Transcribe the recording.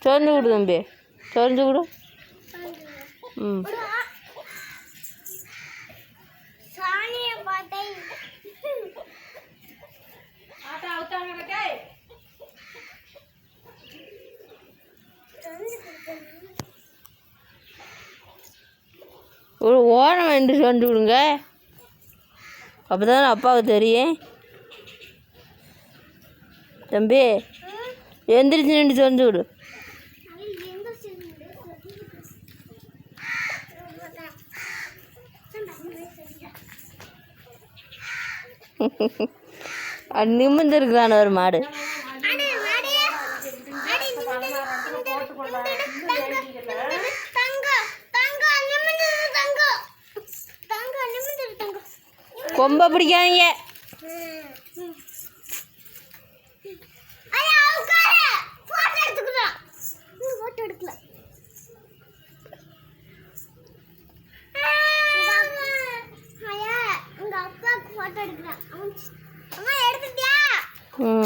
சொரிஞ்சு விடு தம்பி, சொரிஞ்சு விடு. ம் ஒரு ஓரம் என்று சொரிஞ்சு விடுங்க, அப்போ தானே அப்பாவுக்கு தெரியும். தம்பி எந்திரிச்சு நின்று சொரிஞ்சு விடு. அது நிமிர்ந்துருக்குறான ஒரு மாடு. கொம்பை பிடிக்காதீங்க. போட்டோ எடுக்கிறேன்.